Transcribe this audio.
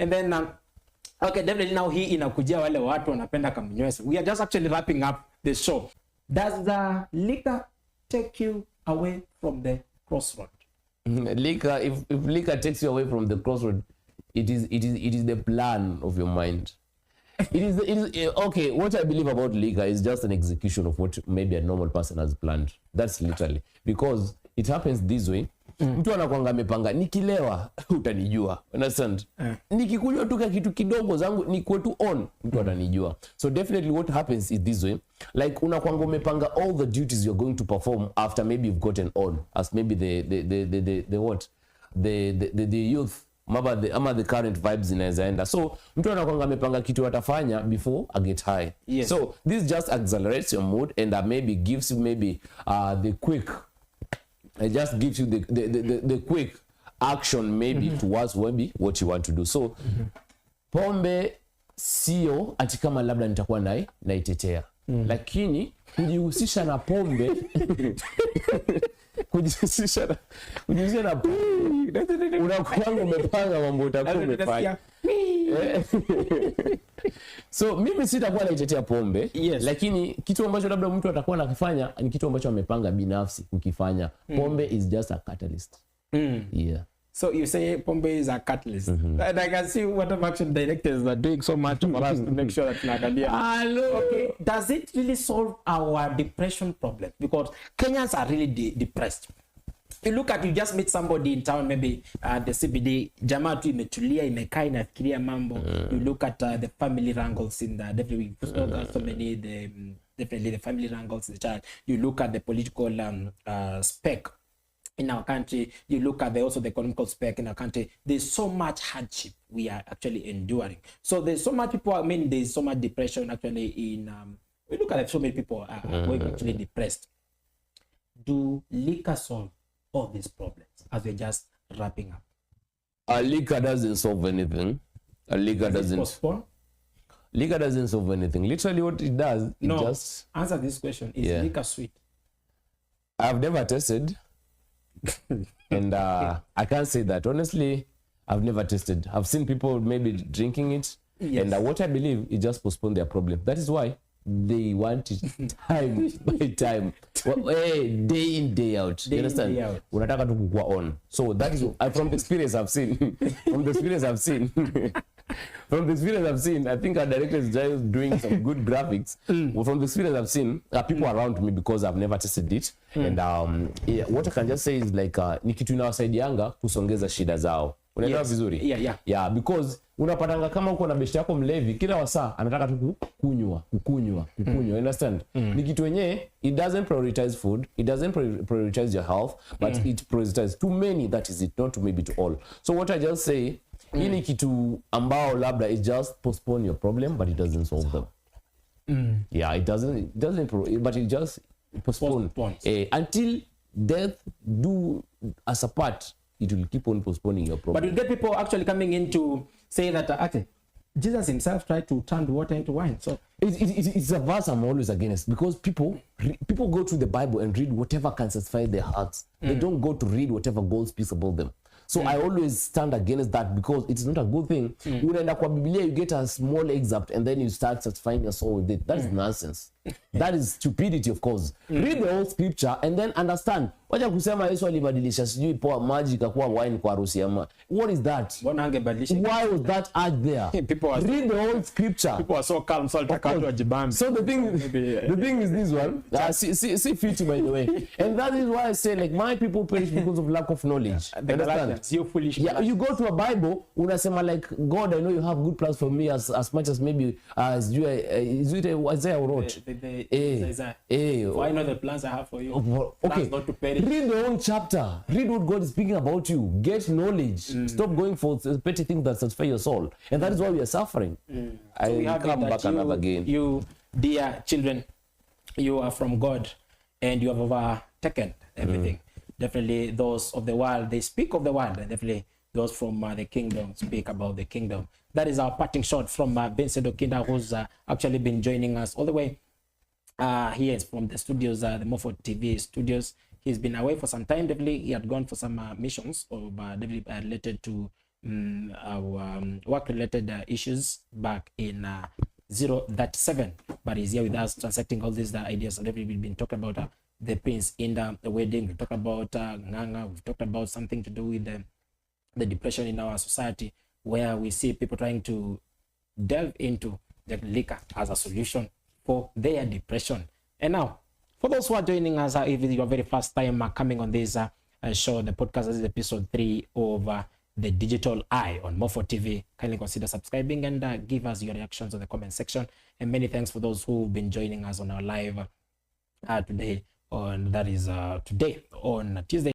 And then okay, definitely now hii inakujia wale watu wanapenda kamnywesa. We are just actually wrapping up the show. Does the liquor take you away from the crossroad? Liquor, if liquor takes you away from the crossroad, it is the plan of your mind. It is okay. What I believe about liquor is just an execution of what maybe a normal person has planned. That's literally because it happens this way. Mtu anakuanga amepanga nikilewa utanijua. Understand? Nikikunywa tu kitu kidogo zangu ni kwetu on mtu atanijua. So definitely what happens is this way. Like unakuanga umepanga all the duties you're going to perform after maybe you've gotten on as maybe the what? The youth ama the current vibes inaweza enda. So mtu anakuanga amepanga kitu atafanya before I get high. Yes. So this just accelerates your mood and maybe gives you maybe the quick, it just gives you the quick action maybe towards maybe what you want to do. So pombe sio ati kama labda nitakuwa naitetea. Lakini kujihusisha na pombe kujihusisha na pombe unakuwa umepanga mambo utakuwa umefanya. So mimi sitakuwa naitetea pombe, yes. Lakini kitu ambacho labda mtu atakuwa nakifanya ni kitu ambacho amepanga binafsi kukifanya. Pombe is just a catalyst. Yeah. So you say pombe is a catalyst. And I can see what action directors are doing so much for us to make sure that Nagadia. Hello. Okay, does it really solve our depression problem? Because Kenyans are really depressed. You look at, you just meet somebody in town, maybe the CBD, jamaa tu imetulia, imekaa inafikiria mambo. You look at the family wrangles in the, definitely so many, definitely the family wrangles in the child. You look at the political spec in our country, you look at also the economical spec in our country. There's so much hardship we are actually enduring. So there's so much people, I mean, there's so much depression actually in, we look at it, so many people are going actually depressed. Do liquor solve all these problems as we're just wrapping up? A liquor doesn't solve anything. A liquor doesn't solve anything. Literally what it does, it just... Answer this question. Is liquor sweet? I've never tasted. And I can't say that. Honestly, I've never tasted. I've seen people maybe drinking it. Yes. And what I believe, it just postpone their problem. That is why they want it time by time. Day in, day out. You understand? Unataka tu kukua on. So that is from the experience I've seen. From the experience I've seen, I think our director is just doing some good graphics. Well, from the experience I've seen, people around me because I've never tasted it. And what I can just say is like, ni kitu inawasaidianga kusongeza shida zao. Unaelewa vizuri? Yeah, because unapatanga kama uko na besti yako mlevi kila wasaa anataka tu kukunywa. You understand? Ni kitu yenyewe, it doesn't prioritize food, it doesn't prioritize your health, but it prioritizes too many, that is it, not to maybe to all. So what I just say, ini kitu ambao labda it just postpone your problem, but it doesn't solve them. Yeah, it doesn't but it just postpone. Until death do us apart, it will keep on postponing your problem. But you get people actually coming in to say that actually Jesus himself tried to turn the water into wine. So it's a verse I'm always against, because people go to the Bible and read whatever can satisfy their hearts. They don't go to read whatever God speaks about them. So I always stand against that, because it's not a good thing. Unaenda kwa Biblia, you get a small excerpt and then you start satisfying your soul with it. That is nonsense. That is stupidity, of course. Read the whole scripture and then understand. Wacha kusema Yesu alibadilisha sijui poa maji ikakuwa wine kwa harusi ama. What is that? Why was that add there? Read the whole scripture. People are so calm, so the thing is this one. See fit, by the way. And that is why I say, like, my people perish because of lack of knowledge. Understand? You foolish. Yeah, you go to a Bible, unasema like, God, I know you have good plans for me as much as maybe as you Isaiah wrote. For I know the plans I have for you. Okay. Not to perish. Read the whole chapter. Read what God is speaking about you. Get knowledge. Stop going for petty things that satisfy your soul. And that is why we are suffering. I come back and again. You, dear children, you are from God and you have overtaken everything. Definitely those of the world, they speak of the world, and definitely those from the kingdom speak about the kingdom. That is our parting shot from Vincent Okinda, who's actually been joining us all the way here from the studios, the Mofo TV studios. He's been away for some time. Definitely, he had gone for some missions, or definitely related to our work-related issues back in 037, but he's here with us transacting all these ideas. And we've been talking about the prince in the wedding. We talked about nganga. We've talked about something to do with the depression in our society, where we see people trying to delve into the liquor as a solution for their depression. And now, for those who are joining us, if it's your very first time coming on this show, the podcast, this is episode 3 of the Digital Eye on Mofo TV. Kindly consider subscribing and give us your reactions on the comment section. And many thanks for those who've been joining us on our live today, on that is today on Tuesday.